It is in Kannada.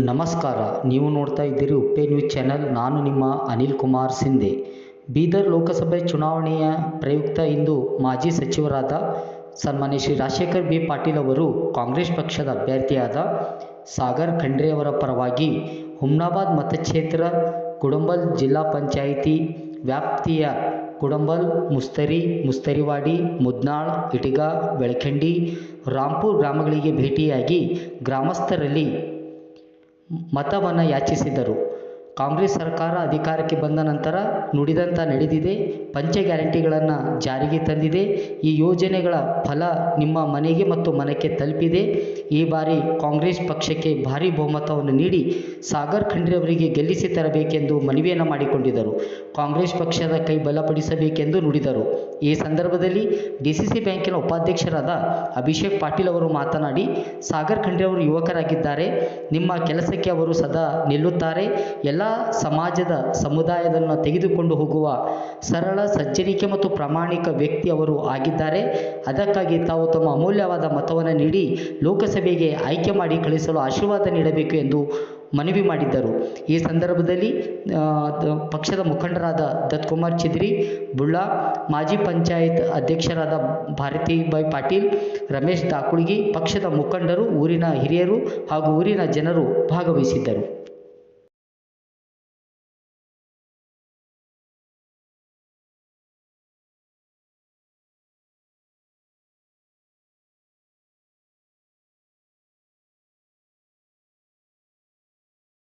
ನಮಸ್ಕಾರ. ನೀವು ನೋಡ್ತಾ ಇದ್ದೀರಿ ಉಪ್ಪೆ ನ್ಯೂಸ್ ಚಾನೆಲ್. ನಾನು ನಿಮ್ಮ ಅನಿಲ್ ಕುಮಾರ್ ಸಿಂಧೆ. ಬೀದರ್ ಲೋಕಸಭೆ ಚುನಾವಣೆಯ ಪ್ರಯುಕ್ತ ಇಂದು ಮಾಜಿ ಸಚಿವರಾದ ಸನ್ಮಾನ್ಯ ಶ್ರೀ ರಾಜಶೇಖರ್ ಬಿ ಪಾಟೀಲ್ ಅವರು ಕಾಂಗ್ರೆಸ್ ಪಕ್ಷದ ಅಭ್ಯರ್ಥಿಯಾದ ಸಾಗರ್ ಖಂಡ್ರೆ ಅವರ ಪರವಾಗಿ ಹುಮ್ನಾಬಾದ್ ಮತಕ್ಷೇತ್ರ, ಕುಡಂಬಲ್ ಜಿಲ್ಲಾ ಪಂಚಾಯಿತಿ ವ್ಯಾಪ್ತಿಯ ಕುಡಂಬಲ್, ಮುಸ್ತರಿವಾಡಿ, ಮುದ್ನಾಳ್, ಇಟಗ, ಬೆಳಖಂಡಿ, ರಾಂಪುರ್ ಗ್ರಾಮಗಳಿಗೆ ಭೇಟಿಯಾಗಿ ಗ್ರಾಮಸ್ಥರಲ್ಲಿ ಮತವನ್ನು ಯಾಚಿಸಿದರು. ಕಾಂಗ್ರೆಸ್ ಸರ್ಕಾರ ಅಧಿಕಾರಕ್ಕೆ ಬಂದ ನಂತರ ನುಡಿದಂಥ ನಡೆದಿದೆ, ಪಂಚ ಗ್ಯಾರಂಟಿಗಳನ್ನು ಜಾರಿಗೆ ತಂದಿದೆ. ಈ ಯೋಜನೆಗಳ ಫಲ ನಿಮ್ಮ ಮನೆಗೆ ಮತ್ತು ಮನಕ್ಕೆ ತಲುಪಿದೆ. ಈ ಬಾರಿ ಕಾಂಗ್ರೆಸ್ ಪಕ್ಷಕ್ಕೆ ಭಾರೀ ಬಹುಮತವನ್ನು ನೀಡಿ ಸಾಗರ್ ಖಂಡ್ರೆ ಅವರಿಗೆ ಗೆಲ್ಲಿಸಿ ತರಬೇಕೆಂದು ಮನವಿಯನ್ನು ಮಾಡಿಕೊಂಡಿದ್ದರು. ಕಾಂಗ್ರೆಸ್ ಪಕ್ಷದ ಕೈ ಬಲಪಡಿಸಬೇಕೆಂದು ನುಡಿದರು. ಈ ಸಂದರ್ಭದಲ್ಲಿ ಡಿಸಿಸಿ ಬ್ಯಾಂಕಿನ ಉಪಾಧ್ಯಕ್ಷರಾದ ಅಭಿಷೇಕ್ ಪಾಟೀಲ್ ಅವರು ಮಾತನಾಡಿ, ಸಾಗರ್ ಖಂಡ್ರೆ ಅವರು ಯುವಕರಾಗಿದ್ದಾರೆ. ನಿಮ್ಮ ಕೆಲಸಕ್ಕೆ ಅವರು ಸದಾ ನಿಲ್ಲುತ್ತಾರೆ. ಎಲ್ಲ ಸಮಾಜದ ಸಮುದಾಯದನ್ನು ತೆಗೆದುಕೊಂಡು ಹೋಗುವ ಸರಳ, ಸಜ್ಜನಿಕೆ ಮತ್ತು ಪ್ರಾಮಾಣಿಕ ವ್ಯಕ್ತಿ ಅವರು ಆಗಿದ್ದಾರೆ. ಅದಕ್ಕಾಗಿ ತಾವು ತಮ್ಮ ಅಮೂಲ್ಯವಾದ ಮತವನ್ನು ನೀಡಿ ಲೋಕಸಭೆಗೆ ಆಯ್ಕೆ ಮಾಡಿ ಕಳಿಸಲು ಆಶೀರ್ವಾದ ನೀಡಬೇಕು ಎಂದು ಮನವಿ ಮಾಡಿದ್ದರು. ಈ ಸಂದರ್ಭದಲ್ಲಿ ಪಕ್ಷದ ಮುಖಂಡರಾದ ದತ್ಕುಮಾರ್ ಚಿದ್ರಿ, ಬುಳ್ಳಾ, ಮಾಜಿ ಪಂಚಾಯತ್ ಅಧ್ಯಕ್ಷರಾದ ಭಾರತಿಬಾಯಿ ಪಾಟೀಲ್, ರಮೇಶ್ ದಾಕುಳ್ಗಿ, ಪಕ್ಷದ ಮುಖಂಡರು, ಊರಿನ ಹಿರಿಯರು ಹಾಗೂ ಊರಿನ ಜನರು ಭಾಗವಹಿಸಿದ್ದರು.